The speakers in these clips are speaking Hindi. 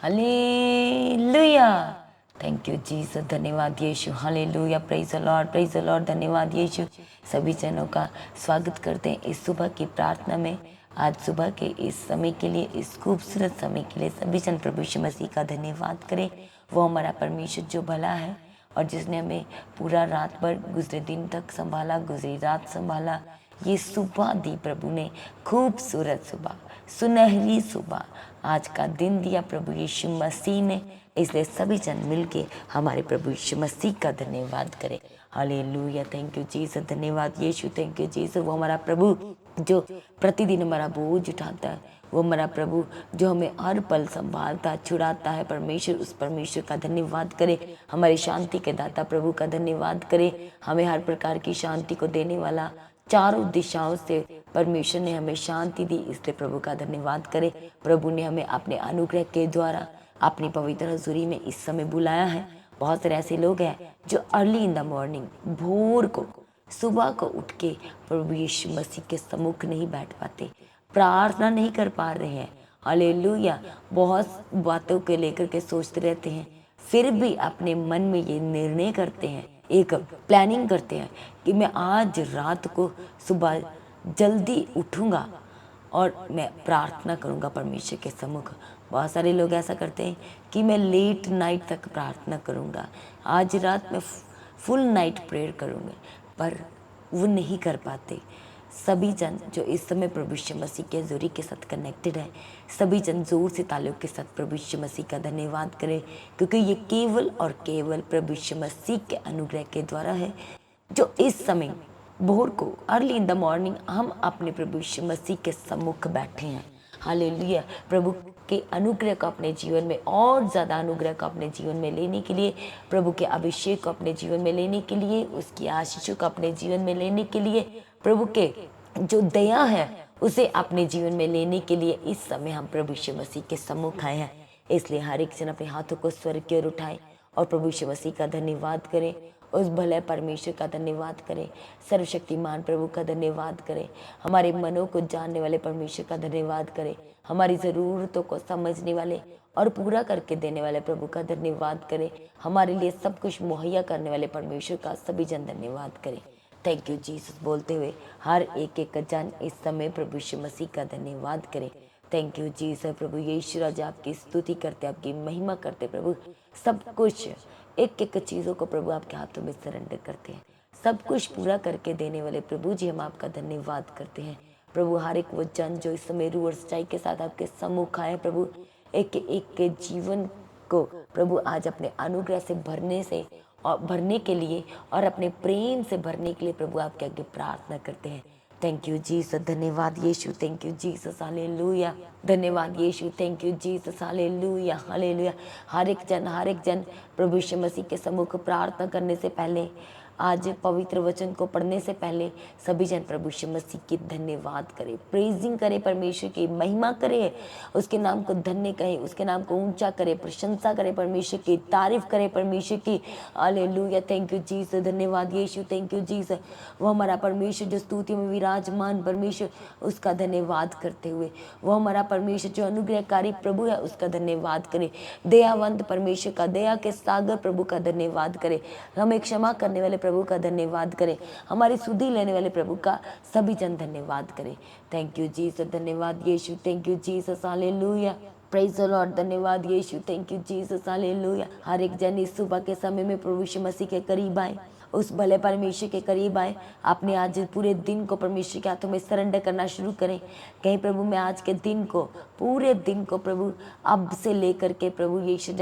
हालेलुया। थैंक यू जीसस, धन्यवाद Yeshu. Hallelujah, praise the lord, praise the lord, धन्यवाद यीशु। सभी जनों का स्वागत करते हैं इस सुबह की प्रार्थना में। आज सुबह के इस समय के लिए, इस खूबसूरत समय के लिए सभी जन प्रभु यीशु मसीह का धन्यवाद करें। वो हमारा परमेश्वर जो भला है और जिसने हमें पूरा रात भर गुजरे दिन तक संभाला, गुजरी रात संभाला। ये सुबह दी प्रभु ने, खूबसूरत सुबह, सुनहरी सुबह, आज का दिन दिया प्रभु यीशु मसीह ने। इसलिए सभी जन मिलके हमारे प्रभु यीशु मसीह का धन्यवाद करें। हालेलुया, थैंक यू जीसस, धन्यवाद यीशु, थैंक यू जीसस। वो हमारा प्रभु जो प्रतिदिन हमारा बोझ उठाता है, वो हमारा प्रभु जो हमें हर पल संभालता, छुड़ाता है। परमेश्वर, उस परमेश्वर का धन्यवाद करें। हमारी शांति के दाता प्रभु का धन्यवाद करें। हमें हर प्रकार की शांति को देने वाला, चारों दिशाओं से परमेश्वर ने हमें शांति दी, इसलिए प्रभु का धन्यवाद करें। प्रभु ने हमें अपने अनुग्रह के द्वारा अपनी पवित्र हजूरी में इस समय बुलाया है। बहुत सारे ऐसे लोग हैं जो अर्ली इन द मॉर्निंग, भोर को, सुबह को उठ के प्रभु यीशु मसीह के सम्मुख नहीं बैठ पाते, प्रार्थना नहीं कर पा रहे हैं। हालेलुया, बहुत बातों के लेकर के सोचते रहते हैं, फिर भी अपने मन में ये निर्णय करते हैं, एक प्लानिंग करते हैं कि मैं आज रात को सुबह जल्दी उठूंगा और मैं प्रार्थना करूंगा परमेश्वर के सम्मुख। बहुत सारे लोग ऐसा करते हैं कि मैं लेट नाइट तक प्रार्थना करूंगा, आज रात में फुल नाइट प्रेयर करूंगा, पर वो नहीं कर पाते। सभी जन जो इस समय प्रभु यीशु मसीह के हजूरी के साथ कनेक्टेड है, सभी जन जोर से तालियों के साथ प्रभु यीशु मसीह का धन्यवाद करें, क्योंकि ये केवल और केवल प्रभु यीशु मसीह के अनुग्रह के द्वारा है जो इस समय भोर को, अर्ली इन द मॉर्निंग, हम अपने प्रभु यीशु मसीह के सम्मुख बैठे हैं। हालेलुया, प्रभु के अनुग्रह को अपने जीवन में, और ज़्यादा अनुग्रह को अपने जीवन में लेने के लिए, प्रभु के अभिषेक को अपने जीवन में लेने के लिए, उसकी आशीषों को अपने जीवन में लेने के लिए, प्रभु के जो दया है उसे अपने जीवन में लेने के लिए इस समय हम प्रभु यीशु मसीह के सम्मुख आए हैं। इसलिए हर एक जन अपने हाथों को स्वर्ग की ओर उठाए और प्रभु यीशु मसीह का धन्यवाद करें, उस भले परमेश्वर का धन्यवाद करें, सर्वशक्तिमान प्रभु का धन्यवाद करें, हमारे मनों को जानने वाले परमेश्वर का धन्यवाद करें, हमारी ज़रूरतों को समझने वाले और पूरा करके देने वाले प्रभु का धन्यवाद करें, हमारे लिए सब कुछ मुहैया करने वाले परमेश्वर का सभी जन धन्यवाद करें। थैंक यू जीसस बोलते हुए हर एक एक जन इस समय प्रभु यीशु मसीह का धन्यवाद करें। Thank you Jesus. प्रभु यीशु राजा आपकी स्तुति करते, आपकी महिमा करते। प्रभु सब कुछ, एक एक चीज़ों को प्रभु आपके हाथों में सरेंडर करते हैं। सब कुछ पूरा करके देने वाले प्रभु जी, हम आपका धन्यवाद करते हैं। प्रभु हर एक वो जन जो इस समय रूह और सच्चाई के साथ आपके सम्मुख आए, प्रभु एक एक के जीवन को प्रभु आज अपने अनुग्रह से भरने से और भरने के लिए और अपने प्रेम से भरने के लिए प्रभु आपके आगे प्रार्थना करते हैं। थैंक यू जीसस, धन्यवाद Yeshu, thank you Jesus, hallelujah, धन्यवाद Yeshu, thank you Jesus, hallelujah, hallelujah. हर एक जन प्रभु यीशु मसीह के सम्मुख प्रार्थना करने से पहले, आज पवित्र वचन को पढ़ने से पहले सभी जन प्रभु यीशु मसीह की धन्यवाद करें, प्रेजिंग करें, परमेश्वर की महिमा करें, उसके नाम को धन्य कहें, उसके नाम को ऊंचा करें, प्रशंसा करें, परमेश्वर की तारीफ करें, परमेश्वर की। हालेलुया, थैंक यू जीसस, धन्यवाद यीशु, थैंक यू जीसस। वो हमारा परमेश्वर जो स्तुति में विराजमान परमेश्वर, उसका धन्यवाद करते हुए, वो हमारा परमेश्वर जो अनुग्रहकारी प्रभु है उसका धन्यवाद करें, दयावंत परमेश्वर का, दया के सागर प्रभु का धन्यवाद करें, हमें क्षमा करने वाले प्रभु का धन्यवाद करें, हमारी सुधि लेने वाले प्रभु का सभी जन धन्यवाद करें। थैंक यू जीसस, धन्यवाद Yeshu, thank you Jesus, hallelujah, praise the lord, धन्यवाद Yeshu, thank you Jesus, hallelujah. हर एक जन इस सुबह के समय में प्रभु यीशु मसीह के करीब आए, उस भले परमेश्वर के करीब आए, अपने आज पूरे दिन को परमेश्वर के हाथों में सरेंडर करना शुरू करें। कहीं प्रभु मैं आज के दिन को, पूरे दिन को प्रभु अब से लेकर के प्रभु यीशु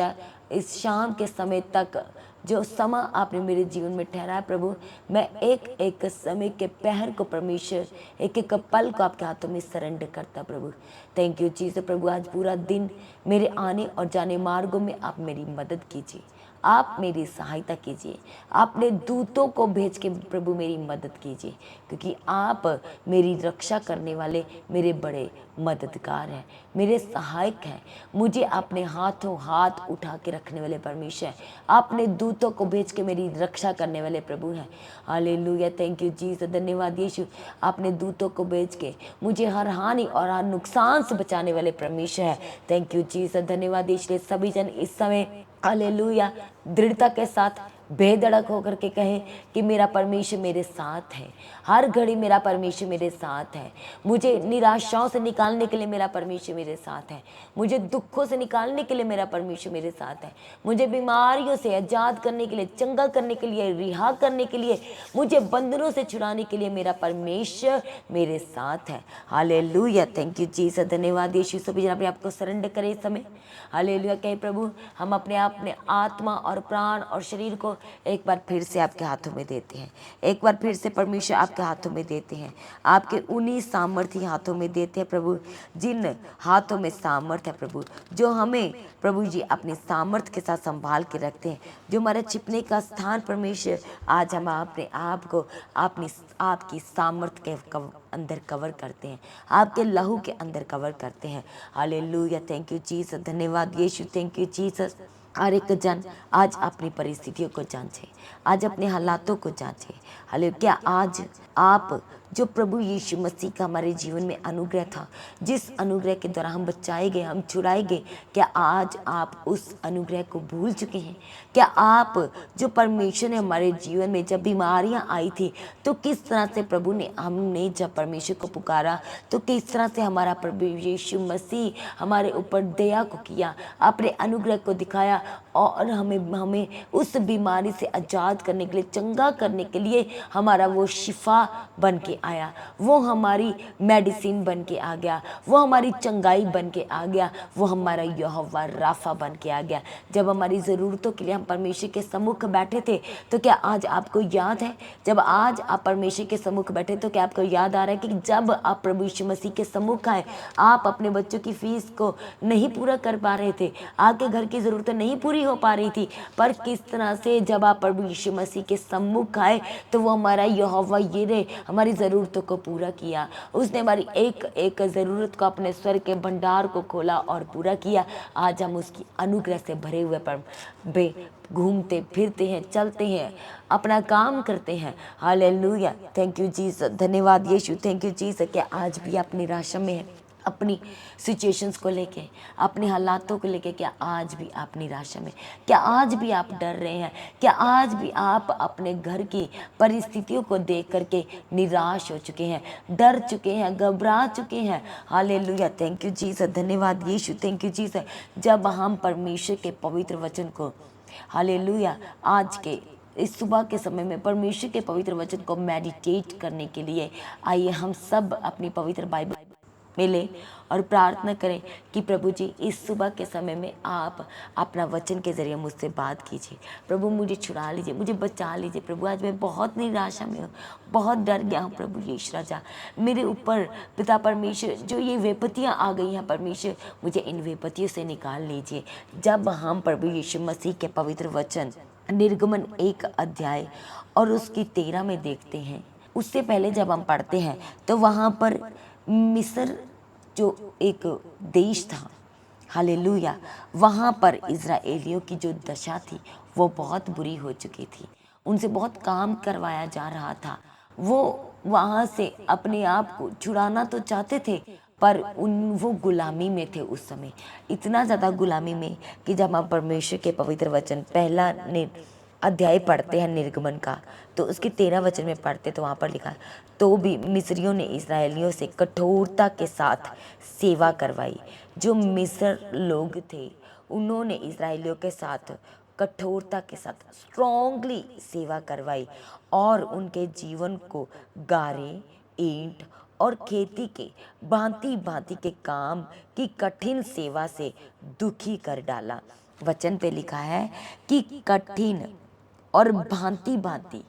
इस शाम के समय तक जो समय आपने मेरे जीवन में ठहराया, प्रभु मैं एक एक समय के पहर को परमेश्वर, एक एक पल को आपके हाथों में सरेंडर करता प्रभु। Thank you Jesus. प्रभु आज पूरा दिन मेरे आने और जाने मार्गों में आप मेरी मदद कीजिए, आप मेरी सहायता कीजिए, आपने दूतों को भेज के प्रभु मेरी मदद कीजिए, क्योंकि आप मेरी रक्षा करने वाले मेरे बड़े मददगार हैं, मेरे सहायक हैं। मुझे अपने हाथों हाथ उठा के रखने वाले परमेश्वर, आपने दूतों को भेज के मेरी रक्षा करने वाले प्रभु हैं। हालेलुया, थैंक यू जीसस, धन्यवाद यीशु। आपने दूतों को भेज के मुझे हर हानि और हर नुकसान से बचाने वाले परमेश्वर है। थैंक यू जीसस, धन्यवाद यीशु। सभी जन इस समय हालेलुया दृढ़ता के साथ बेधड़क होकर के कहें कि मेरा परमेश्वर मेरे साथ है, हर घड़ी मेरा परमेश्वर मेरे साथ है। मुझे निराशाओं से निकालने के लिए मेरा परमेश्वर मेरे साथ है, मुझे दुखों से निकालने के लिए मेरा परमेश्वर मेरे साथ है, मुझे बीमारियों से आजाद करने के लिए, चंगा करने के लिए, रिहा करने के लिए, मुझे बंधनों से छुड़ाने के लिए मेरा परमेश्वर मेरे साथ है। हालेलुया, थैंक यू जीसस, धन्यवाद यीशु। सभी जन अपने आपको सरेंडर करें इस समय। हालेलुया, कहे प्रभु हम अपने आत्मा और प्राण और शरीर को एक बार फिर से आपके हाथों में देते हैं, एक बार फिर से परमेश्वर आपके हाथों में देते हैं, आपके उन्हीं सामर्थ्य हाथों में देते हैं प्रभु, जिन हाथों में सामर्थ्य है प्रभु, जो हमें प्रभु जी अपनी सामर्थ्य के साथ संभाल के रखते हैं, जो हमारा छिपने का स्थान परमेश्वर। आज हम अपने आप को आपकी सामर्थ्य के अंदर कवर करते हैं, आपके लहू के अंदर कवर करते हैं। हालेलुया, थैंक यू जीसस, धन्यवाद यीशु, थैंक यू जीसस। हर एक जन आज अपनी परिस्थितियों को जांचे, आज अपने हालातों को जांचे। हालेलुया, क्या आज आप जो प्रभु यीशु मसीह का हमारे जीवन में अनुग्रह था, जिस अनुग्रह के द्वारा हम बचाए गए, हम छुड़ाए गए, क्या आज आप उस अनुग्रह को भूल चुके हैं? क्या आप जो परमेश्वर ने हमारे जीवन में जब बीमारियां आई थी तो किस तरह से प्रभु ने, हमने जब परमेश्वर को पुकारा तो किस तरह से हमारा प्रभु यीशु मसीह हमारे ऊपर दया को किया, अपने अनुग्रह को दिखाया और हमें उस बीमारी से आजाद करने के लिए, चंगा करने के लिए हमारा वो शिफा बन के आया, वो हमारी मेडिसिन बन के आ गया, वो हमारी चंगाई बन के आ गया, वो हमारा यहोवा राफा बन के आ गया। जब हमारी ज़रूरतों के लिए हम परमेश्वर के सम्मुख बैठे थे तो क्या आज आपको याद है, जब आज आप परमेश्वर के सम्मुख बैठे तो क्या आपको याद आ रहा है कि जब आप प्रभु यीशु मसीह के सम्मुख आए, आप अपने बच्चों की फीस को नहीं पूरा कर पा रहे थे, आपके घर की ज़रूरतें नहीं पूरी हो पा रही थी, पर किस तरह से जब आप प्रभु यीशु मसीह के सम्मुख आए तो वो हमारा यहोवा यिरे हमारी ज़रूरतों को पूरा किया। उसने हमारी एक एक ज़रूरत को, अपने स्वर के भंडार को खोला और पूरा किया। आज हम उसकी अनुग्रह से भरे हुए पर घूमते फिरते हैं, चलते हैं, अपना काम करते हैं। हालेलुया, थैंक यू जीसस, धन्यवाद यीशु, थैंक यू जीसस। क्या आज भी आप निराशा में हैं अपनी सिचुएशंस को लेके, अपने हालातों को लेके? क्या आज भी आप निराशा में? क्या आज भी आप डर रहे हैं? क्या आज भी आप अपने घर की परिस्थितियों को देख करके निराश हो चुके हैं, डर चुके हैं, घबरा चुके हैं? हालेलुया, थैंक यू जीसस, धन्यवाद यीशु, थैंक यू जीसस। जब हम परमेश्वर के पवित्र वचन को, हालेलुया, आज के इस सुबह के समय में परमेश्वर के पवित्र वचन को मेडिटेट करने के लिए आइए हम सब अपनी पवित्र बाइबल मिले और प्रार्थना करें कि प्रभु जी इस सुबह के समय में आप अपना वचन के ज़रिए मुझसे बात कीजिए। प्रभु मुझे छुड़ा लीजिए, मुझे बचा लीजिए। प्रभु आज मैं बहुत निराशा में हूँ, बहुत डर गया हूँ। प्रभु यीशु राजा, मेरे ऊपर पिता परमेश्वर जो ये विपत्तियाँ आ गई हैं परमेश्वर, मुझे इन विपत्तियों से निकाल लीजिए। जब हम प्रभु यीशु मसीह के पवित्र वचन निर्गमन 1 अध्याय और उसकी 13 में देखते हैं, उससे पहले जब हम पढ़ते हैं तो वहाँ पर मिस्र जो एक देश था, हालेलुया, वहाँ पर इज़राइलियों की जो दशा थी वो बहुत बुरी हो चुकी थी। उनसे बहुत काम करवाया जा रहा था। वो वहाँ से अपने आप को छुड़ाना तो चाहते थे, पर वो गुलामी में थे उस समय, इतना ज़्यादा गुलामी में कि जब हम परमेश्वर के पवित्र वचन पहला अध्याय पढ़ते हैं निर्गमन का, तो उसके 13 वचन में पढ़ते तो वहाँ पर लिखा, तो भी मिस्रियों ने इस्राएलियों से कठोरता के साथ सेवा करवाई। जो मिस्र लोग थे उन्होंने इस्राएलियों के साथ कठोरता के साथ स्ट्रॉन्गली सेवा करवाई और उनके जीवन को गारे, ईंट और खेती के भांति भांति के काम की कठिन सेवा से दुखी कर डाला। वचन पे लिखा है कि कठिन और भांति भांति,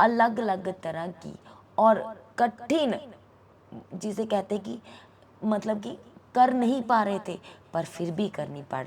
अलग अलग तरह की और कठिन, जिसे कहते हैं कि मतलब कि कर नहीं पा रहे थे पर फिर भी करनी पड़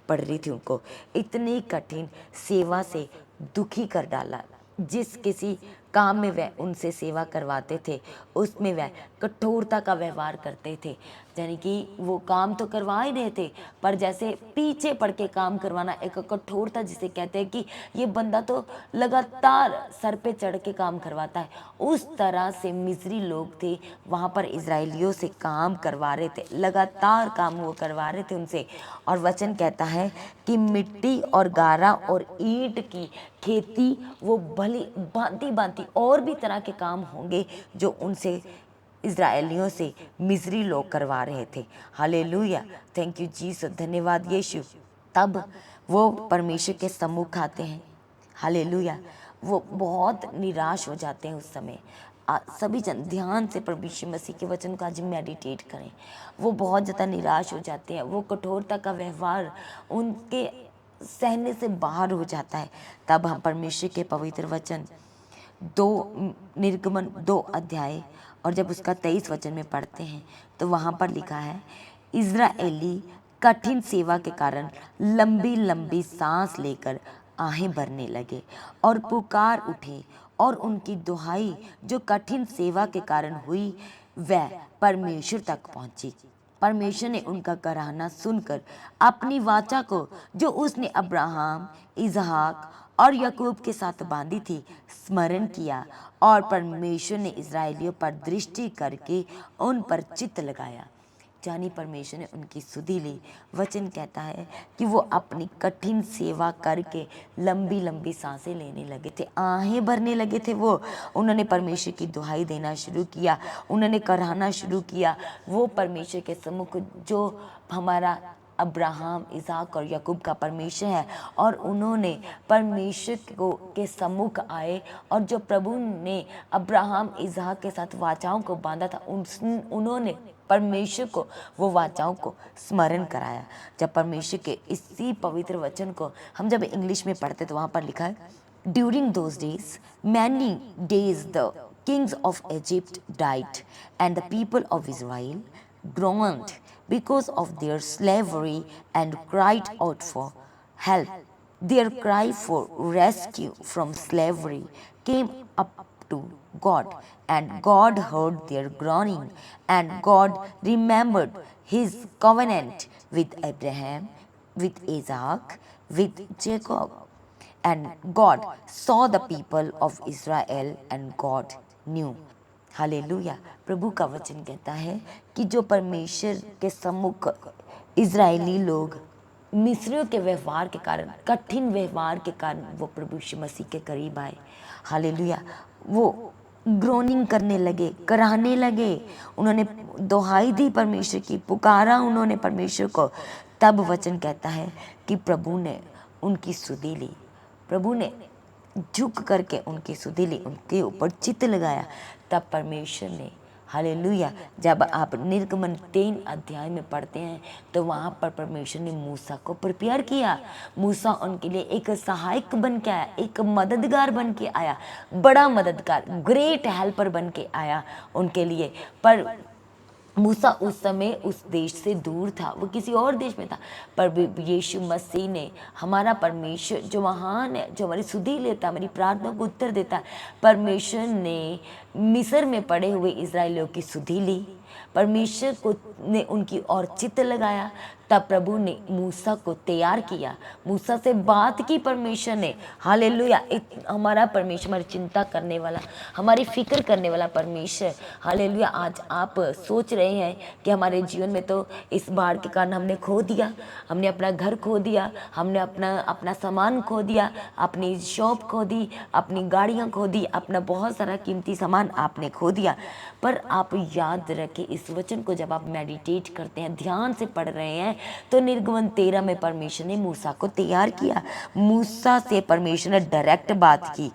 पड़ रही थी उनको, इतनी कठिन सेवा से दुखी कर डाला। जिस किसी काम में वह उनसे सेवा करवाते थे उसमें वह कठोरता का व्यवहार करते थे, यानी कि वो काम तो करवा ही रहे थे पर जैसे पीछे पड़ के काम करवाना, एक कठोरता जिसे कहते हैं कि ये बंदा तो लगातार सर पे चढ़ के काम करवाता है, उस तरह से मिस्री लोग थे वहाँ पर इजरायलियों से काम करवा रहे थे, लगातार काम वो करवा रहे थे उनसे। और वचन कहता है कि मिट्टी और गारा और ईंट की खेती वो भली भांति भांति और भी तरह के काम होंगे जो उनसे इजरायलियों से मिस्री लोग करवा रहे थे। हालेलुया, थैंक यू जीसस, धन्यवाद यीशु। तब वो परमेश्वर के सम्मुख आते हैं। हालेलुया, वो बहुत निराश हो जाते हैं उस समय। सभी जन ध्यान से प्रभु यीशु मसीह के वचन को आज मेडिटेट करें। वो बहुत ज़्यादा निराश हो जाते हैं, वो कठोरता का व्यवहार उनके सहने से बाहर हो जाता है। तब हम परमेश्वर के पवित्र वचन निर्गमन 2 अध्याय और जब उसका 23 वचन में पढ़ते हैं तो वहाँ पर लिखा है, इज़राइली कठिन सेवा के कारण लंबी लंबी सांस लेकर आहें भरने लगे और पुकार उठे और उनकी दुहाई जो कठिन सेवा के कारण हुई वह परमेश्वर तक पहुंची। परमेश्वर ने उनका कराहना सुनकर अपनी वाचा को जो उसने अब्राहम, इसहाक और याकूब के साथ बांधी थी स्मरण किया और परमेश्वर ने इजरायलियों पर दृष्टि करके उन पर चित्त लगाया। जानी परमेश्वर ने उनकी सुधि ली। वचन कहता है कि वो अपनी कठिन सेवा करके लंबी लंबी सांसें लेने लगे थे, आहें भरने लगे थे। वो उन्होंने परमेश्वर की दुहाई देना शुरू किया, उन्होंने कराहना शुरू किया। वो परमेश्वर के सम्मुख जो हमारा अब्राहम, इसहाक और याकूब का परमेश्वर है, और उन्होंने परमेश्वर को के सम्मुख आए और जो प्रभु ने अब्राहम, इसहाक के साथ वाचाओं को बांधा था उन्होंने परमेश्वर को वो वाचाओं को स्मरण कराया। जब परमेश्वर के इसी पवित्र वचन को हम जब इंग्लिश में पढ़ते तो वहाँ पर लिखा है, during those days many days the Kings of Egypt died and the people of Israel groaned because of their slavery and cried out for help. Their cry for rescue from slavery came up to God, and God heard their groaning, and God remembered his covenant with Abraham, with Isaac, with Jacob. And God saw the people of Israel, and God knew. Hallelujah, प्रभु का वचन कहता है कि जो परमेश्वर के सम्मुख इजरायली लोग मिस्रियों के व्यवहार के कारण, कठिन व्यवहार के कारण वो प्रभु यीशु मसीह के करीब आए। हालेलुया, वो ग्रोनिंग करने लगे, कराहने लगे, उन्होंने दुहाई दी परमेश्वर की, पुकारा उन्होंने परमेश्वर को। तब वचन कहता है कि प्रभु ने उनकी सुधि ली, प्रभु ने झुक करके उनकी सुधि ली, उनके ऊपर चित्त लगाया। तब परमेश्वर ने, हालेलुया, जब आप निर्गमन 3 अध्याय में पढ़ते हैं तो वहाँ पर परमेश्वर ने मूसा को प्रिपेयर किया। मूसा उनके लिए एक सहायक बन के आया, एक मददगार बन के आया, बड़ा मददगार, ग्रेट हेल्पर बन के आया उनके लिए। पर मूसा उस समय उस देश से दूर था, वो किसी और देश में था। पर यीशु मसीह ने, हमारा परमेश्वर जो महान है, जो हमारी सुधि लेता है, हमारी प्रार्थना को उत्तर देता है, परमेश्वर ने मिस्र में पड़े हुए इजरायलियों की सुधि ली, परमेश्वर को ने उनकी ओर चित्त लगाया। तब प्रभु ने मूसा को तैयार किया, मूसा से बात की परमेश्वर ने। हालेलुया, हमारा परमेश्वर, हमारी चिंता करने वाला, हमारी फिक्र करने वाला परमेश्वर। हालेलुया, आज आप सोच रहे हैं कि हमारे जीवन में तो इस बाढ़ के कारण हमने खो दिया, हमने अपना घर खो दिया, हमने अपना सामान खो दिया, अपनी शॉप खो दी, अपनी गाड़ियाँ खो दी, अपना बहुत सारा कीमती सामान आपने खो दिया। पर आप याद रखें, इस वचन को जब आप मेडिटेट करते हैं, ध्यान से पढ़ रहे हैं, तो निर्गमन 13 में परमेश्वर ने मूसा को तैयार किया। मूसा से परमेश्वर ने डायरेक्ट बात की,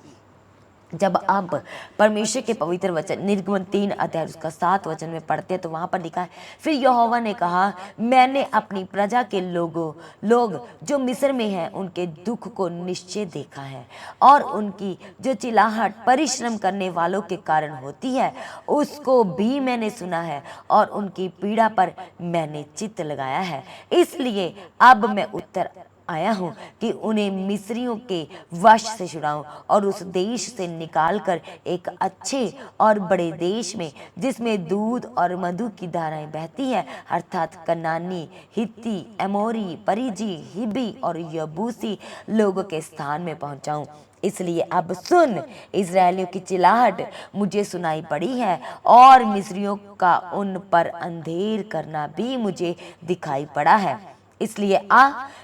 जब आप परमेश्वर के पवित्र वचन निर्गमन 3 अध्याय उसका 7 वचन में पढ़ते हैं तो वहां पर लिखा है, फिर यहोवा ने कहा, मैंने अपनी प्रजा के लोग जो मिस्र में हैं उनके दुख को निश्चय देखा है, और उनकी जो चिल्लाहट परिश्रम करने वालों के कारण होती है उसको भी मैंने सुना है, और उनकी पीड़ा पर मैंने चित्त लगाया है। इसलिए अब मैं उत्तर आया हूँ कि उन्हें मिस्रियों के वश से छुड़ाऊं और उस देश से निकालकर एक अच्छे और बड़े देश में, जिसमें दूध और मधु की धाराएं बहती हैं, अर्थात कनानी, हित्ती, एमोरी, परिजी, हिब्बी और यबूसी लोगों के स्थान में पहुंचाऊं। इसलिए अब सुन, इजरायलियों की चिल्लाहट मुझे सुनाई पड़ी है, और मिस्रियों का उन पर अंधेर करना भी मुझे दिखाई पड़ा है। इसलिए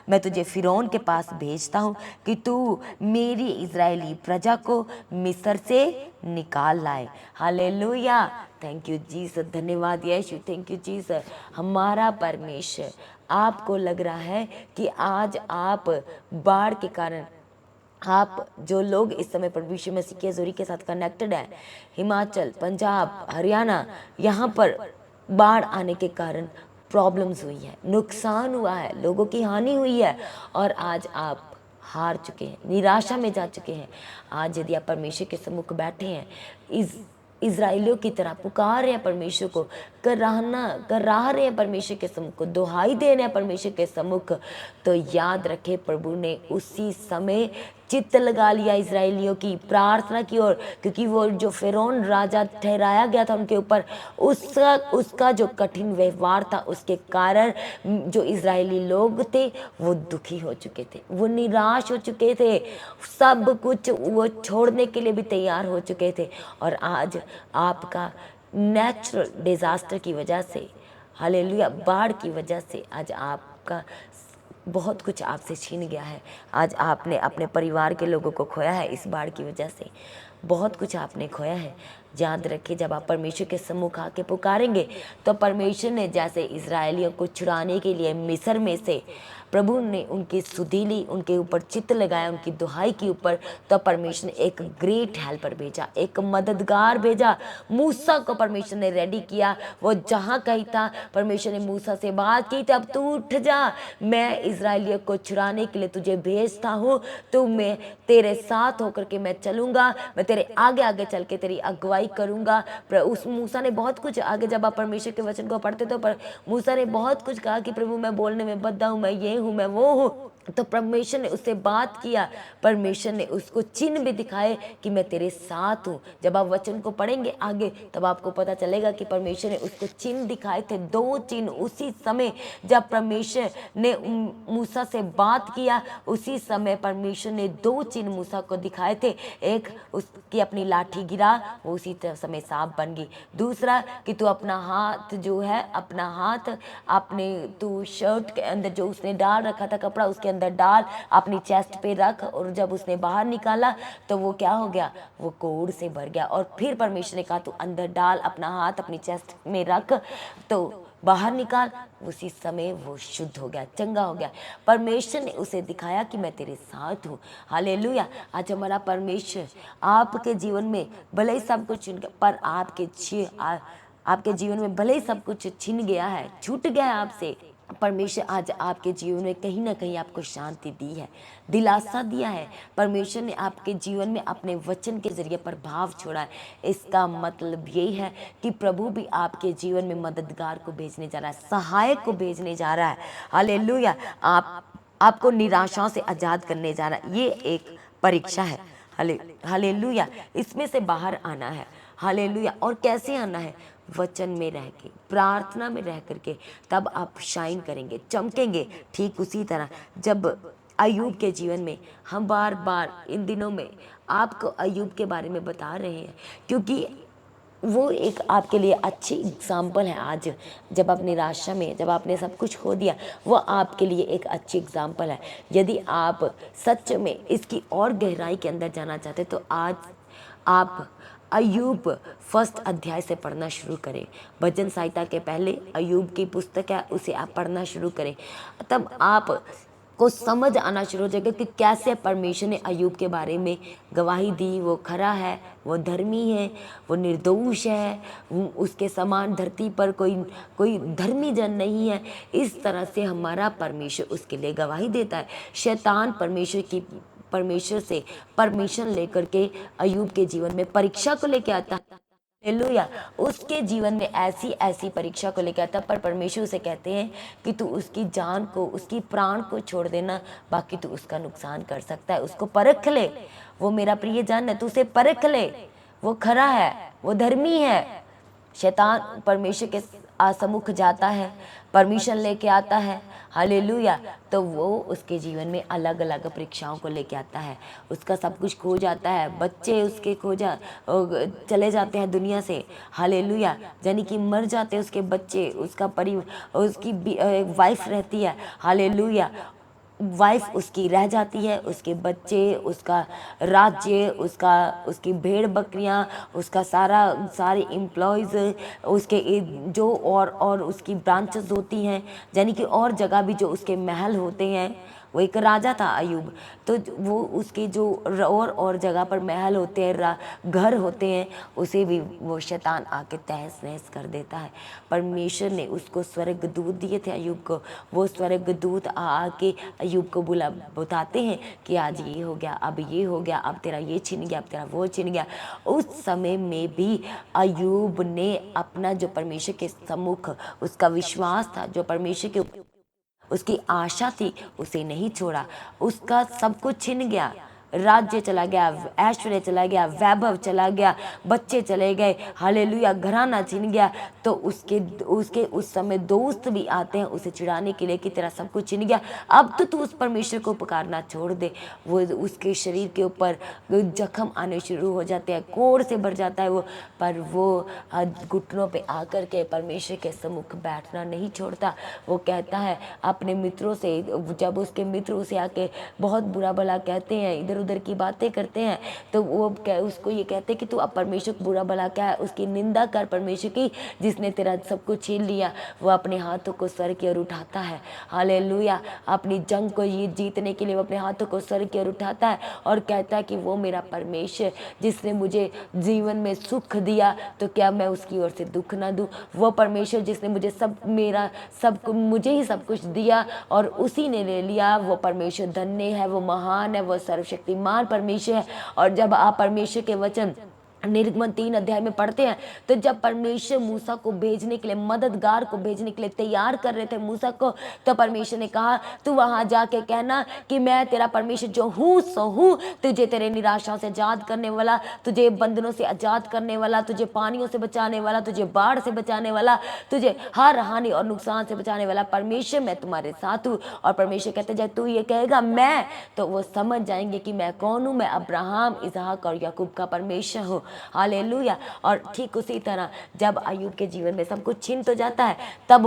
मैं तुझे फिरौन के पास भेजता हूँ कि तू मेरी इजरायली प्रजा को मिस्र से निकाल लाए। हालेलुया, थैंक यू जीसस, धन्यवाद यीशु, थैंक यू जीसस। हमारा परमेश्वर, आपको लग रहा है कि आज आप बाढ़ के कारण, आप जो लोग इस समय प्रभु यीशु मसीह की हजूरी के साथ कनेक्टेड हैं, हिमाचल, पंजाब, हरियाणा, यहाँ पर बाढ़ आने के कारण प्रॉब्लम्स हुई है, नुकसान हुआ है, लोगों की हानि हुई है, और आज आप हार चुके हैं, निराशा में जा चुके हैं। आज यदि आप परमेश्वर के सम्मुख बैठे हैं, इजराइलियों की तरह पुकार रहे हैं परमेश्वर को, कराह रहे हैं परमेश्वर के सम्मुख को, दुहाई दे रहे हैं परमेश्वर के सम्मुख, तो याद रखे प्रभु ने उसी समय चित्त लगा लिया इजराइलियों की प्रार्थना की ओर, क्योंकि वो जो फिरौन राजा ठहराया गया था उनके ऊपर, उसका जो कठिन व्यवहार था, उसके कारण जो इजरायली लोग थे वो दुखी हो चुके थे, वो निराश हो चुके थे, सब कुछ वो छोड़ने के लिए भी तैयार हो चुके थे। और आज आपका नेचुरल डिजास्टर की वजह से, हालेलुया, बाढ़ की वजह से आज आपका बहुत कुछ आपसे छीन गया है। आज आपने अपने परिवार के लोगों को खोया है, इस बाढ़ की वजह से बहुत कुछ आपने खोया है। याद रखिए, जब आप परमेश्वर के सम्मुख आके पुकारेंगे तो परमेश्वर ने जैसे इजरायलियों को छुड़ाने के लिए मिस्र में से प्रभु ने उनकी सुधीली, उनके ऊपर चित्त लगाया, उनकी दुहाई के ऊपर, तो परमेश्वर ने एक ग्रेट हेल्पर भेजा, एक मददगार भेजा। मूसा को परमेश्वर ने रेडी किया, वो जहाँ कहीं था परमेश्वर ने मूसा से बात की थी, अब तू उठ जा, मैं इजरायलियों को छुड़ाने के लिए तुझे भेजता हूँ, तो मैं तेरे साथ होकर के मैं चलूँगा, मैं तेरे आगे आगे चल के तेरी अगुवाई करूँगा। उस मूसा ने बहुत कुछ आगे, जब आप परमेश्वर के वचन को पढ़ते तो मूसा ने बहुत कुछ कहा कि प्रभु मैं बोलने में बद्धा हूँ, मैं ये हूँ, मैं वो हूँ। तो परमेश्वर ने उससे बात किया, परमेश्वर ने उसको चिन्ह भी दिखाए कि मैं तेरे साथ हूँ। जब आप वचन को पढ़ेंगे आगे तब आपको पता चलेगा कि परमेश्वर ने उसको चिन्ह दिखाए थे, 2 चिन्ह। उसी समय जब परमेश्वर ने मूसा से बात किया, उसी समय परमेश्वर ने 2 चिन्ह मूसा को दिखाए थे। एक, उसकी अपनी लाठी गिरा, वो उसी समय सांप बन गई। दूसरा कि तू अपना हाथ जो है, अपना हाथ अपने तू शर्ट के अंदर जो उसने डाल रखा था कपड़ा, उसके अंदर डाल, अपनी चेस्ट पे रख, और जब उसने बाहर निकाला तो वो क्या हो गया, वो कोढ़ से भर गया। और फिर परमेश्वर ने कहा तू अंदर डाल, अपना हाथ अपनी चेस्ट में रख, तो बाहर निकाल। उसी समय वो शुद्ध हो गया, चंगा हो गया। परमेश्वर ने उसे दिखाया कि मैं तेरे साथ हूँ। हालेलुया। आज हमारा परमेश्वर आपके जीवन में भले ही सब कुछ पर आपके जीवन में भले ही सब कुछ छिन गया है, छूट गया है आपसे, परमेश्वर आज आपके जीवन में कहीं ना कहीं आपको शांति दी है, दिलासा दिया है। परमेश्वर ने आपके जीवन में अपने वचन के जरिए प्रभाव छोड़ा है। इसका मतलब यही है कि प्रभु भी आपके जीवन में मददगार को भेजने जा रहा है, सहायक को भेजने जा रहा है। हालेलुया। आपको निराशाओं से आजाद करने जा रहा है। ये एक परीक्षा है। हालेलुया। इसमें से बाहर आना है। हालेलुया। और कैसे आना है? वचन में रह के, प्रार्थना में रह करके, तब आप शाइन करेंगे, चमकेंगे। ठीक उसी तरह जब अय्यूब के जीवन में हम बार बार इन दिनों में आपको अय्यूब के बारे में बता रहे हैं, क्योंकि वो एक आपके लिए अच्छी एग्जाम्पल है। आज जब आप निराशा में, जब आपने सब कुछ खो दिया, वो आपके लिए एक अच्छी एग्जाम्पल है। यदि आप सच में इसकी और गहराई के अंदर जाना चाहते तो आज आप अय्यूब 1 अध्याय से पढ़ना शुरू करें। भजन संहिता के पहले अय्यूब की पुस्तक है, उसे आप पढ़ना शुरू करें। तब आप को समझ आना शुरू हो जाएगा कि कैसे परमेश्वर ने अय्यूब के बारे में गवाही दी। वो खरा है, वो धर्मी है, वो निर्दोष है, उसके समान धरती पर कोई कोई धर्मी जन नहीं है। इस तरह से हमारा परमेश्वर उसके लिए गवाही देता है। शैतान परमेश्वर से परमिशन लेकर के अय्यूब के जीवन में परीक्षा को लेके आता है। हालेलुया। उसके जीवन में ऐसी ऐसी परीक्षा को लेकर आता, पर परमेश्वर से कहते हैं कि तू उसकी जान को, उसकी प्राण को छोड़ देना, बाकी तू उसका नुकसान कर सकता है। उसको परख ले, वो मेरा प्रिय जन है, तू उसे परख ले, वो खरा है, वो धर्मी है। शैतान परमेश्वर के सम्मुख जाता है, परमिशन लेके आता है, हालेलुया। तो वो उसके जीवन में अलग अलग परीक्षाओं को लेके आता है। उसका सब कुछ खो जाता है, बच्चे उसके चले जाते हैं दुनिया से, हालेलुया, यानी कि मर जाते हैं उसके बच्चे, उसका उसकी वाइफ रहती है, हालेलुया, वाइफ उसकी रह जाती है, उसके बच्चे, उसका राज्य, उसकी भेड़ बकरियां, उसका सारे एम्प्लॉयज़, उसके जो और उसकी ब्रांचेस होती हैं, यानी कि और जगह भी जो उसके महल होते हैं। वो एक राजा था अय्यूब, तो वो उसके जो और जगह पर महल होते हैं, घर होते हैं, उसे भी वो शैतान आके तहस नहस कर देता है। परमेश्वर ने उसको स्वर्गदूत दिए थे अय्यूब को। वो स्वर्गदूत आके अय्यूब को बताते हैं कि आज ये हो गया, अब ये हो गया, अब तेरा ये छिन गया, अब तेरा वो छिन गया। उस समय में भी अय्यूब ने अपना जो परमेश्वर के सम्मुख उसका विश्वास था, जो परमेश्वर के उसकी आशा थी, उसे नहीं छोड़ा। उसका सब कुछ छिन गया, राज्य चला गया, ऐश्वर्य चला गया, वैभव चला गया, बच्चे चले गए, हालेलुया, घराना छिन गया। तो उसके उस समय दोस्त भी आते हैं उसे चिढ़ाने के लिए कि तेरा सब कुछ छिन गया, अब तो तू उस परमेश्वर को पुकारना छोड़ दे। वो उसके शरीर के ऊपर जख्म आने शुरू हो जाते हैं, कोढ़ से भर जाता है वो, पर वो घुटनों पे आकर के परमेश्वर के सम्मुख बैठना नहीं छोड़ता। वो कहता है अपने मित्रों से, जब उसके मित्र उसे आके बहुत बुरा भला कहते हैं, इधर उधर की बातें करते हैं, तो वो उसको ये कहते हैं कि तू अब परमेश्वर को बुरा भला क्या है, उसकी निंदा कर परमेश्वर की, जिसने तेरा सब कुछ छीन लिया। वो अपने हाथों को सर की ओर उठाता है, हालेलुया, अपनी जंग को ये जीतने के लिए वो अपने हाथों को सर की ओर उठाता है और कहता है कि वो मेरा परमेश्वर जिसने मुझे जीवन में सुख दिया, तो क्या मैं उसकी ओर से दुख ना दूं। वो परमेश्वर जिसने मुझे ही सब कुछ दिया और उसी ने ले लिया, वो परमेश्वर धन्य है, वो महान है, वो सर्वशक्तिमान परमेश्वर है। और जब आप परमेश्वर के वचन निर्गमन 3 अध्याय में पढ़ते हैं, तो जब परमेश्वर मूसा को भेजने के लिए, मददगार को भेजने के लिए तैयार कर रहे थे मूसा को, तो परमेश्वर ने कहा तू वहां जाके कहना कि मैं तेरा परमेश्वर जो हूँ सो हूँ, तुझे तेरे निराशा से आजाद करने वाला, तुझे बंधनों से आजाद करने वाला, तुझे पानियों से बचाने वाला, तुझे बाढ़ से बचाने वाला, तुझे हर हानि और नुकसान से बचाने वाला परमेश्वर मैं तुम्हारे साथ हूँ। और परमेश्वर कहते जब तू ये कहेगा मैं, तो वो समझ जाएंगे कि मैं कौन हूँ, मैं अब्राहम, इसहाक और याकूब का परमेश्वर हूँ, हालेलुया। और ठीक उसी तरह जब अय्यूब के जीवन में सब कुछ छिन तो जाता है, तब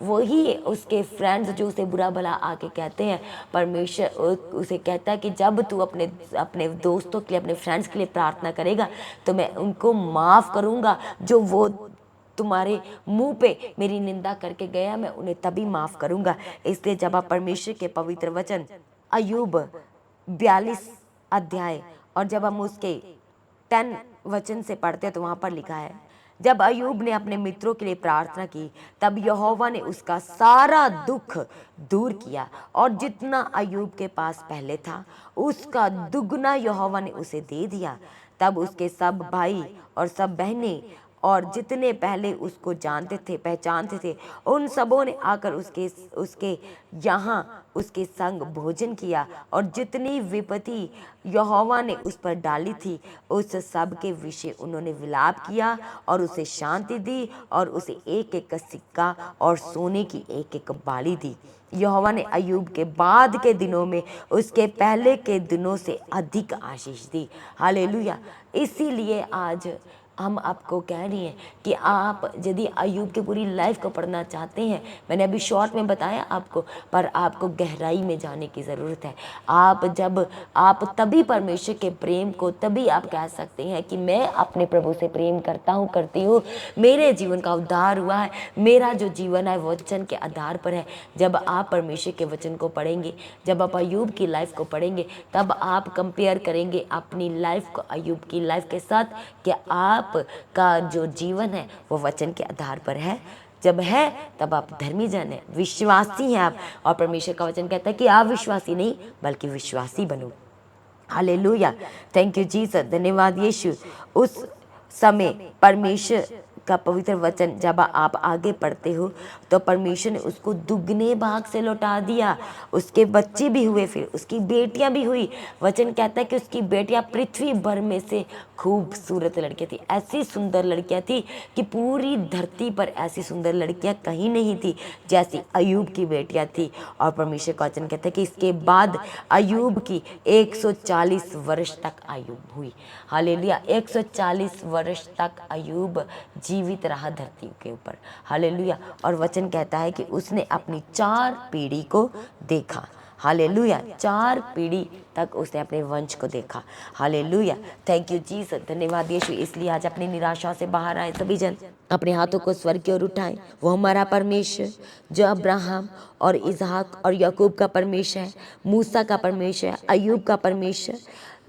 वही उसके फ्रेंड्स जो उसे बुरा भला आके कहते हैं, परमेश्वर उसे कहता है कि जब तू अपने दोस्तों के लिए, अपने फ्रेंड्स के लिए प्रार्थना करेगा, तो मैं उनको माफ़ करूँगा, जो वो तुम्हारे मुंह पे मेरी निंदा करके गया, मैं उन्हें तभी माफ़ करूँगा। इसलिए जब आप परमेश्वर के पवित्र वचन अय्यूब 42 अध्याय और जब हम उसके 10 वचन से पढ़ते हैं, तो वहाँ पर लिखा है, जब अय्यूब ने अपने मित्रों के लिए प्रार्थना की, तब यहोवा ने उसका सारा दुख दूर किया और जितना अय्यूब के पास पहले था, उसका दुगना यहोवा ने उसे दे दिया। तब उसके सब भाई और सब बहनें और जितने पहले उसको पहचानते थे, उन सबों ने आकर उसके यहाँ उसके संग भोजन किया और जितनी विपत्ति यहोवा ने उस पर डाली थी, उस सब के विषय उन्होंने विलाप किया और उसे शांति दी और उसे एक एक सिक्का और सोने की एक एक बाली दी। यहोवा ने अय्यूब के बाद के दिनों में उसके पहले के दिनों से अधिक आशीष दी, हालेलुया। इसीलिए आज हम आपको कह रही हैं कि आप यदि अय्यूब की पूरी लाइफ को पढ़ना चाहते हैं, मैंने अभी शॉर्ट में बताया आपको, पर आपको गहराई में जाने की ज़रूरत है। आप तभी परमेश्वर के प्रेम को, तभी आप कह सकते हैं कि मैं अपने प्रभु से प्रेम करता हूँ, करती हूँ, मेरे जीवन का उद्धार हुआ है, मेरा जो जीवन है वचन के आधार पर है। जब आप परमेश्वर के वचन को पढ़ेंगे, जब आप अय्यूब की लाइफ को पढ़ेंगे, तब आप कंपेयर करेंगे अपनी लाइफ को अय्यूब की लाइफ के साथ कि आपका जो जीवन है वो वचन के आधार पर है। जब है तब आप धर्मी जन है, विश्वासी हैं आप, और परमेश्वर का वचन कहता है कि आप विश्वासी नहीं बल्कि विश्वासी बनो। हालेलुया, थैंक यू जीसस, धन्यवाद यीशु। उस समय परमेश्वर का पवित्र वचन जब आप आगे पढ़ते हो तो परमेश्वर ने उसको दुगने भाग से लौटा दिया। उसके बच्चे भी हुए, फिर उसकी बेटियां भी हुई। वचन कहता है कि उसकी बेटियां पृथ्वी भर में से खूबसूरत लड़कियां थी, ऐसी सुंदर लड़कियां थी कि पूरी धरती पर ऐसी सुंदर लड़कियां कहीं नहीं थी जैसी अय्यूब की बेटियां थी। और परमेश्वर का वचन कहता है कि इसके बाद अय्यूब की 140 वर्ष तक आयु हुई। हालेलुया, 140 वर्ष तक अय्यूब जीवित रहा धरती के ऊपर। हालेलुया, और वचन कहता है कि उसने अपनी 4 पीढ़ी को देखा। हालेलुया, 4 पीढ़ी तक उसने अपने वंश को देखा। हालेलुया, थैंक यू जीसस, धन्यवाद यीशु। इसलिए आज अपनी निराशा से बाहर आए सभी जन, अपने हाथों को स्वर्ग की ओर उठाएं। वो हमारा परमेश्वर जो अब्राहम और इसहाक और याकूब का परमेश्वर है, मूसा का परमेश्वर है, अय्यूब का परमेश्वर,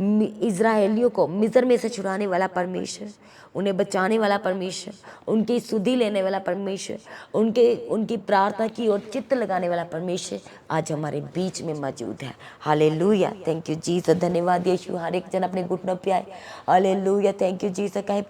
इज़राइलियों को मिस्र में से छुड़ाने वाला परमेश्वर, उन्हें बचाने वाला परमेश्वर, उनकी सुधि लेने वाला परमेश्वर, उनकी प्रार्थना की ओर चित्त लगाने वाला परमेश्वर आज हमारे बीच में मौजूद है। हालेलुया, थैंक यू जीसस, धन्यवाद यीशु। हर एक जन अपने घुटनों पे आए। Hallelujah, thank you Jesus. कहे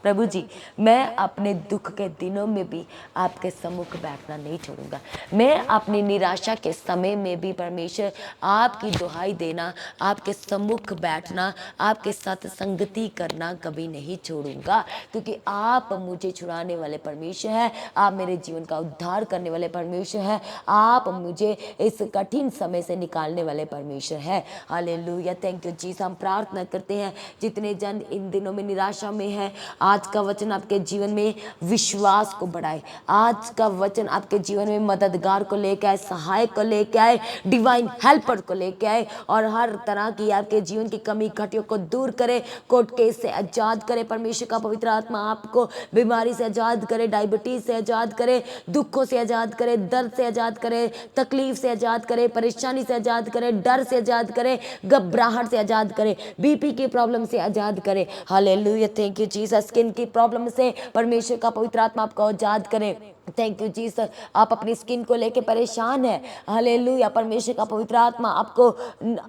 प्रभु जी, मैं अपने दुख के दिनों में भी आपके सम्मुख बैठना नहीं छोड़ूंगा। मैं अपनी निराशा के समय में भी परमेश्वर आपकी दुहाई देना, आपके सम्मुख बैठना, आपके साथ संगति करना कभी नहीं छोड़ूंगा, क्योंकि आप मुझे छुड़ाने वाले परमेश्वर हैं, आप मेरे जीवन का उद्धार करने वाले परमेश्वर हैं, आप मुझे इस कठिन समय से निकालने वाले परमेश्वर हैं। Hallelujah, thank you Jesus. हम प्रार्थना करते हैं जितने जन इन दिनों में निराशा में है, आज का वचन आपके जीवन में विश्वास को बढ़ाए। आज का वचन आपके जीवन में मददगार को लेकर आए, सहायक को लेकर आए, डिवाइन हेल्पर को लेकर आए, और हर तरह की आपके जीवन की कमी घटियों को दूर करे, कोर्ट केस से आजाद करे। परमेश्वर का पवित्र आत्मा आपको बीमारी से आजाद करे, डायबिटीज से आजाद करे, दुखों से आजाद करे, दर्द से आजाद करे, तकलीफ से आजाद करे, परेशानी से आजाद करे, डर से आजाद करे, घबराहट से आजाद करे, बीपी की प्रॉब्लम से आजाद करे। Hallelujah, thank you Jesus. Skin की प्रॉब्लम से परमेश्वर का पवित्र आत्मा आपको आजाद करे। Thank you Jesus. आप अपनी स्किन को लेके परेशान है, हालेलुया, परमेश्वर का पवित्र आत्मा आपको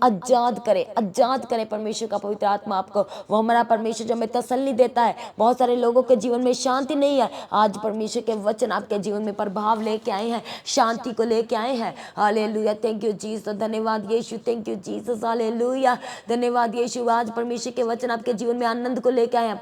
आजाद करे, आजाद करे। परमेश्वर का पवित्र आत्मा आपको, वो हमारा परमेश्वर जो हमें तसल्ली देता है। बहुत सारे लोगों के जीवन में शांति नहीं है, आज परमेश्वर के वचन आपके जीवन में प्रभाव लेके आए हैं, शांति को लेके आए हैं। हालेलुया, थैंक यू जीसस, धन्यवाद Yeshu, thank you Jesus. Hallelujah, धन्यवाद यीशु। आज परमेश्वर के वचन आपके जीवन में आनंद को लेके आए हैं,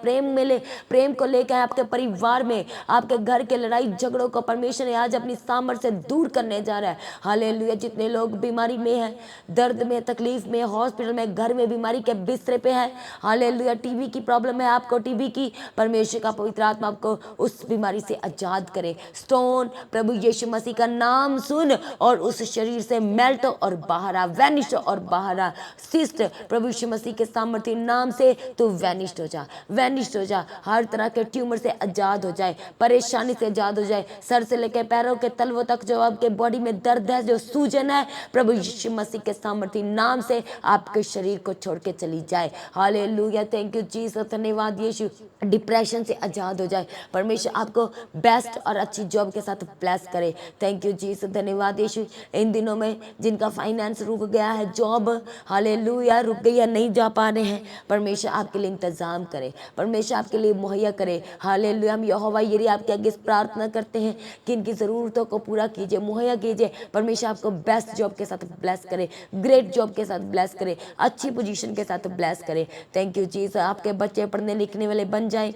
प्रेम को लेके आए, आपके परिवार में, आपके घर के लड़ाई झगड़ों को परमेश्वर ने आज अपनी सामर्थ से दूर करने जा रहा है। हालेलुया, जितने लोग बीमारी में हैं, दर्द में, तकलीफ में, हॉस्पिटल में, घर में बीमारी के बिस्तरे पे है, हालेलुया, टीबी की प्रॉब्लम है आपको, टीबी की, परमेश्वर का पवित्र आत्मा आपको उस बीमारी से आजाद करे। स्टोन, प्रभु यीशु मसीह का नाम सुन और उस शरीर से मेल्ट और बाहर आ, वैनिश और बाहर आ। सिस्ट, प्रभु यीशु मसीह के सामर्थ्य नाम से तू वैनिश हो जा, वैनिश हो जा। हर तरह के ट्यूमर से आजाद हो जाए, परेशानी से आजाद हो जाए, सर से लेकर पैरों के तलवों तक जो आपके बॉडी में दर्द है, जो सूजन है, प्रभु यीशु मसीह के सामर्थ्य नाम से आपके शरीर को छोड़ के चली जाए। हालेलुया, थैंक यू जीसस, धन्यवाद यीशु। डिप्रेशन से आजाद हो जाए, परमेश्वर आपको बेस्ट और अच्छी जॉब के साथ ब्लेस करे। थैंक यू जीसस, धन्यवाद यीशु। इन दिनों में जिनका फाइनेंस रुक गया है, जॉब हालेलुया रुक गई है, नहीं जा पा रहे हैं, परमेश्वर आपके लिए इंतजाम करे, परमेश्वर आपके लिए मुहैया करे। हालेलुया, हम यहोवा यिरे आपके आगे प्रार्थना करते हैं कि इनकी ज़रूरतों को पूरा कीजिए, मुहैया कीजिए। परमेश्वर आपको बेस्ट जॉब के साथ ब्लेस करे, ग्रेट जॉब के साथ ब्लेस करे, अच्छी पोजीशन के साथ ब्लेस करे। Thank you Jesus. आपके बच्चे पढ़ने लिखने वाले बन जाए,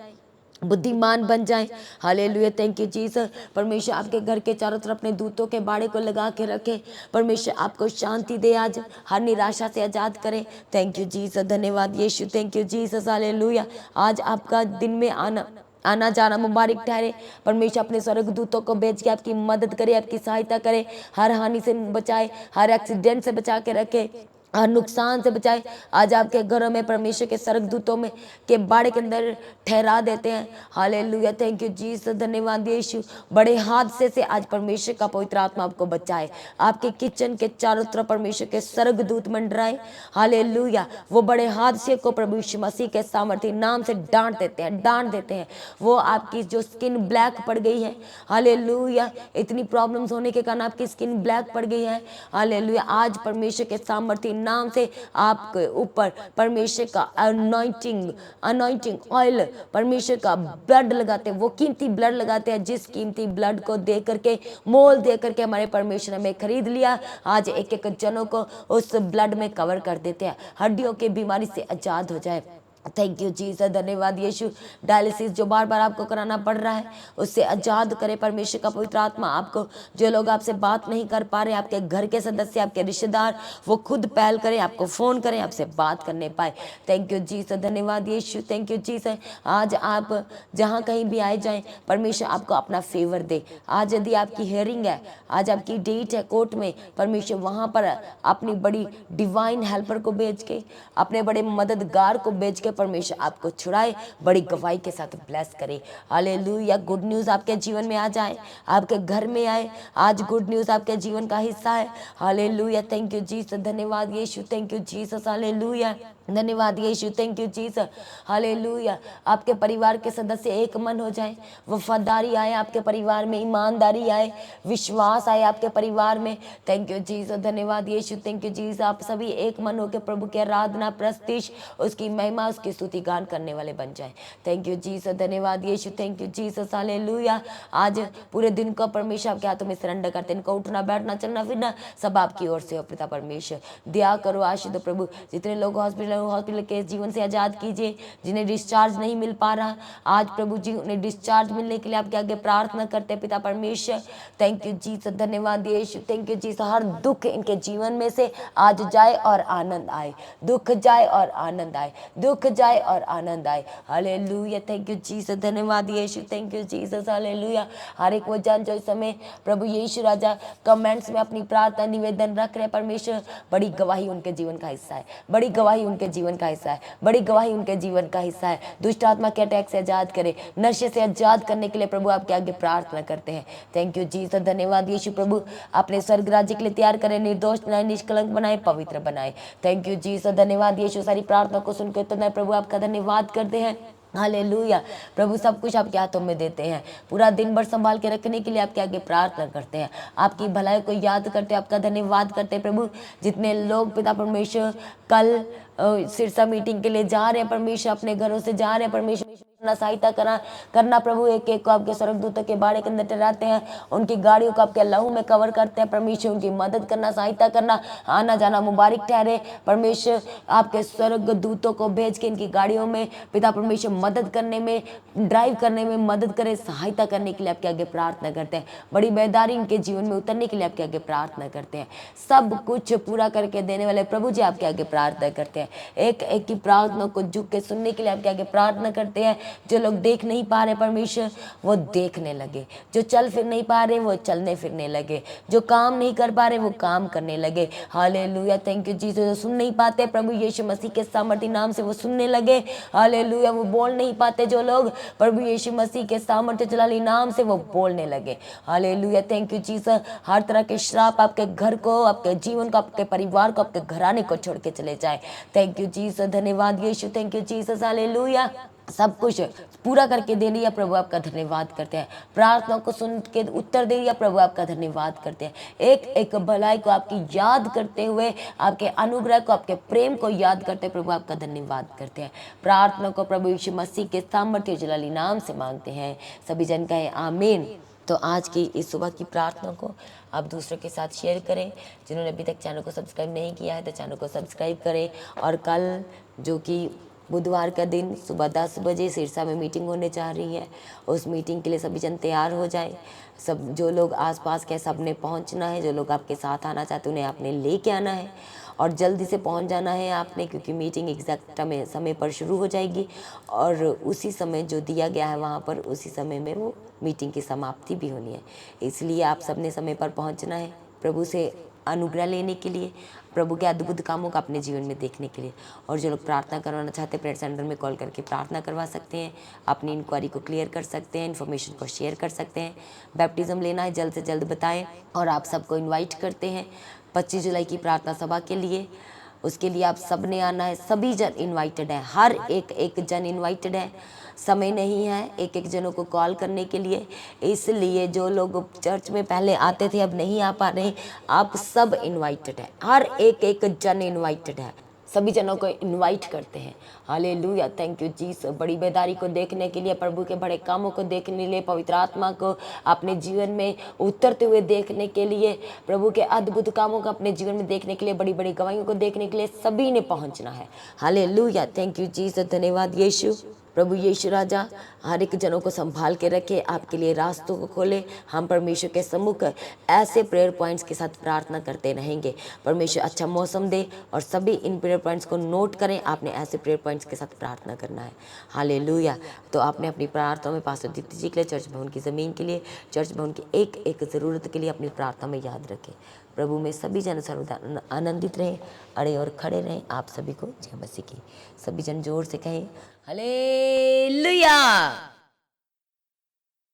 बुद्धिमान बन जाए। Hallelujah, thank you Jesus. परमेश्वर आपके घर के चारों तरफ अपने दूतों के बाड़े को लगा के रखे। परमेश्वर आपको शांति दे, आज हर निराशा से आजाद करे। थैंक यू जीसस, धन्यवाद Yeshu, thank you Jesus, hallelujah. आज आपका दिन में आना जाना मुबारक ठहरे। परमेश्वर अपने स्वर्गदूतों को भेज के आपकी मदद करे, आपकी सहायता करे, हर हानि से बचाए, हर एक्सीडेंट से बचा के रखे, हर नुकसान से बचाए। आज आपके घरों में परमेश्वर के स्वर्गदूतों में के बाड़े के अंदर ठहरा देते हैं। हालेलुया, थैंक यू जीसस, धन्यवाद यीशु। बड़े हादसे से आज परमेश्वर का पवित्र आत्मा आपको बचाए। आपके किचन के चारों तरफ परमेश्वर के स्वर्गदूत मंडराए। हालेलुया, वो बड़े हादसे को प्रभु यीशु मसीह के सामर्थ्य नाम से डांट देते हैं। वो आपकी जो स्किन ब्लैक पड़ गई है, हालेलुया, इतनी प्रॉब्लम्स होने के कारण आपकी स्किन ब्लैक पड़ गई है, हालेलुया, आज परमेश्वर के सामर्थ्य नाम से आपके ऊपर परमेश्वर का अनॉइंटिंग ऑयल, परमेश्वर का ब्लड लगाते हैं। वो कीमती ब्लड लगाते हैं जिस कीमती ब्लड को दे करके, मोल दे करके हमारे परमेश्वर ने खरीद लिया। आज एक एक जनों को उस ब्लड में कवर कर देते हैं, हड्डियों की बीमारी से आजाद हो जाए। थैंक यू जीसस, धन्यवाद यीशु। डायलिसिस जो बार बार आपको कराना पड़ रहा है, उससे आजाद करे परमेश्वर का पवित्र आत्मा आपको। जो लोग आपसे बात नहीं कर पा रहे, आपके घर के सदस्य, आपके रिश्तेदार, वो खुद पहल करें, आपको फ़ोन करें, आपसे बात करने पाए। थैंक यू जीसस, धन्यवाद यीशु, थैंक यू जीसस। आज आप जहाँ कहीं भी आए जाएं, परमेश्वर आपको अपना फेवर दे। आज यदि आपकी हियरिंग है, आज आपकी डेट है कोर्ट में, परमेश्वर वहाँ पर अपनी बड़ी डिवाइन हेल्पर को भेज के, अपने बड़े मददगार को भेज के परमेश्वर आपको छुड़ाए, बड़ी गवाही के साथ ब्लेस करे। हालेलुया, गुड न्यूज़ आपके जीवन में आ जाए, आपके घर में आए। आज गुड न्यूज़ आपके जीवन का हिस्सा है। हालेलुया, थैंक यू जीसस, धन्यवाद Yeshu, thank you Jesus, hallelujah, धन्यवाद Yeshu, thank you Jesus, hallelujah. आपके परिवार के सदस्य एक मन हो जाए, वफादारी आए आपके परिवार में, ईमानदारी आए, विश्वास आए आपके परिवार में। थैंक यू जीसस, धन्यवाद यीशु, थैंक यू जीसस। आप सभी एक मन होकर प्रभु की आराधना, प्रस्तिश, उसकी महिमा, उसकी स्तुति गान करने वाले बन जाए। थैंक यू जीसस, धन्यवाद Yeshu, thank you Jesus, hallelujah. आज पूरे दिन को परमेश्वर आपके हाथों में सरेंडर करते हैं। इनको उठना, बैठना, चलना फिरना सब आपकी ओर से हो। पिता परमेश्वर दया करो, आशीष दो प्रभु। जितने लोग हॉस्पिटल के जीवन से आजाद कीजिए, जिन्हें डिस्चार्ज नहीं मिल पा रहा, आज प्रभु जी उन्हें डिस्चार्ज मिलने के लिए आपके आगे प्रार्थना करते हैं। पिता परमेश्वर थैंक यू जीसस, धन्यवाद यीशु, थैंक यू जीसस। हर दुख इनके जीवन में से आज जाए और आनंद आए, दुख जाए और आनंद आए, दुख जाए और आनंद आए। हालेलुया, थैंक यू जीसस, धन्यवाद Yeshu, thank you Jesus, hallelujah. हर एक वो जान जो इस समय प्रभु यीशु राजा कमेंट्स में अपनी प्रार्थना निवेदन रख रहे हैं, परमेश्वर बड़ी गवाही उनके जीवन का हिस्सा है, बड़ी गवाही उनके जीवन का हिस्सा है, बड़ी गवाही उनके जीवन का हिस्सा है। दुष्ट आत्मा के अटैक से आजाद करे, नशे से आजाद करने के लिए प्रभु आपके आगे प्रार्थना करते हैं। थैंक यू जीसस, धन्यवाद यीशु। प्रभु अपने स्वर्ग राज्य के लिए तैयार करें, निर्दोष बनाए, निष्कलंक बनाए, पवित्र बनाए। थैंक यू जीसस, धन्यवाद यीशु। सारी प्रार्थना को सुनकर तो मैं प्रभु आपका धन्यवाद करते हैं। हालेलुया, प्रभु सब कुछ आपके हाथों में देते हैं। पूरा दिन भर संभाल के रखने के लिए आपके आगे प्रार्थना करते हैं, आपकी भलाई को याद करते हैं, आपका धन्यवाद करते हैं प्रभु। जितने लोग पिता परमेश्वर कल सिरसा मीटिंग के लिए जा रहे हैं, परमेश्वर अपने घरों से जा रहे हैं, परमेश्वर सहायता करना प्रभु। एक एक को आपके स्वर्गदूतों के बाड़े के अंदर ठहराते हैं, उनकी गाड़ियों को आपके लहू में कवर करते हैं, परमेश्वर उनकी मदद करना, सहायता करना, आना जाना मुबारक ठहरे। परमेश्वर आपके स्वर्गदूतों को भेज के इनकी गाड़ियों में पिता परमेश्वर मदद करने में, ड्राइव करने में मदद करे, सहायता करने के लिए आपके आगे प्रार्थना करते हैं। बड़ी बेदारी इनके जीवन में उतरने के लिए आपके आगे प्रार्थना करते हैं। सब कुछ पूरा करके देने वाले प्रभु जी आपके आगे प्रार्थना करते हैं। एक एक की प्रार्थना को झुक के सुनने के लिए आपके आगे प्रार्थना करते हैं। जो लोग देख नहीं पा रहे परमेश्वर, वो देखने लगे, जो चल फिर नहीं पा रहे वो चलने फिरने लगे, जो काम नहीं कर पा रहे वो काम करने लगे। Hallelujah, thank you Jesus. जो सुन नहीं पाते प्रभु यीशु मसीह के सामर्थ्य नाम से वो सुनने लगे। हालेलुया, वो बोल नहीं पाते जो लोग, प्रभु यीशु मसीह के सामर्थ्य जलाली नाम से वो बोलने लगे। Hallelujah, thank you Jesus. हर तरह के श्राप आपके घर को, आपके जीवन को, आपके परिवार को, आपके घराने को छोड़ के चले जाए। थैंक यू जीसस, धन्यवाद Yeshu, thank you Jesus, hallelujah. सब कुछ पूरा करके दे दिया प्रभु आपका धन्यवाद करते हैं। प्रार्थना को सुन के उत्तर दे दिया प्रभु आपका धन्यवाद करते हैं। एक एक भलाई को आपकी याद करते हुए, आपके अनुग्रह को, आपके प्रेम को याद करते प्रभु आपका धन्यवाद करते हैं। प्रार्थना को प्रभु यीशु मसीह के सामर्थ्य जलाली नाम से मांगते हैं, सभी जन कहे आमीन। तो आज की इस सुबह की प्रार्थना को आप दूसरों के साथ शेयर करें। जिन्होंने अभी तक चैनल को सब्सक्राइब नहीं किया है तो चैनल को सब्सक्राइब करें। और कल जो कि बुधवार का दिन सुबह 10 बजे सिरसा में मीटिंग होने जा रही है। उस मीटिंग के लिए सभी जन तैयार हो जाए। सब जो लोग आसपास के सब ने पहुंचना है, जो लोग आपके साथ आना चाहते हैं उन्हें आपने लेके आना है और जल्दी से पहुंच जाना है आपने, क्योंकि मीटिंग एग्जैक्ट समय पर शुरू हो जाएगी और उसी समय जो दिया गया है वहाँ पर उसी समय में वो मीटिंग की समाप्ति भी होनी है। इसलिए आप सबने समय पर पहुँचना है प्रभु से अनुग्रह लेने के लिए, प्रभु के अद्भुत कामों को अपने जीवन में देखने के लिए। और जो लोग प्रार्थना करवाना चाहते हैं प्रेयर सेंटर में कॉल करके प्रार्थना करवा सकते हैं, अपनी इंक्वायरी को क्लियर कर सकते हैं, इन्फॉर्मेशन को शेयर कर सकते हैं। बैप्टिज्म लेना है जल्द से जल्द बताएं। और आप सबको इन्वाइट करते हैं 25 जुलाई की प्रार्थना सभा के लिए। उसके लिए आप सब ने आना है, सभी जन इन्वाइटेड है, हर एक जन इन्वाइटेड है। समय नहीं है एक एक जनों को कॉल करने के लिए, इसलिए जो लोग चर्च में पहले आते थे अब नहीं आ पा रहे, आप सब इन्वाइटेड है, हर एक जन इन्वाइटेड है। सभी जनों को इनवाइट करते हैं। Hallelujah, thank you Jesus. बड़ी बेदारी को देखने के लिए, प्रभु के बड़े कामों को देखने के लिए, पवित्र आत्मा को अपने जीवन में उतरते हुए देखने के लिए, प्रभु के अद्भुत कामों को अपने जीवन में देखने के लिए, बड़ी बड़ी गवाहियों को देखने के लिए सभी ने पहुंचना है। Hallelujah, thank you Jesus. धन्यवाद यीशु। प्रभु यीशु राजा हर एक जनों को संभाल के रखे, आपके लिए रास्तों को खोले। हम परमेश्वर के सम्मुख ऐसे प्रेयर पॉइंट्स के साथ प्रार्थना करते रहेंगे। परमेश्वर अच्छा मौसम दे और सभी इन प्रेयर पॉइंट्स को नोट करें। आपने ऐसे प्रेयर पॉइंट्स के साथ प्रार्थना करना है। हालेलुया। तो आपने अपनी प्रार्थना में पास्टर दीप्ति जी के लिए, चर्च भवन की ज़मीन के लिए, चर्च भवन की एक ज़रूरत के लिए अपनी प्रार्थना में याद रखें। प्रभु में सभी जन सर्वदा आनंदित रहें, अड़े और खड़े रहें। आप सभी को जय मसीह की। सभी जन जोर से कहें हालेलुया।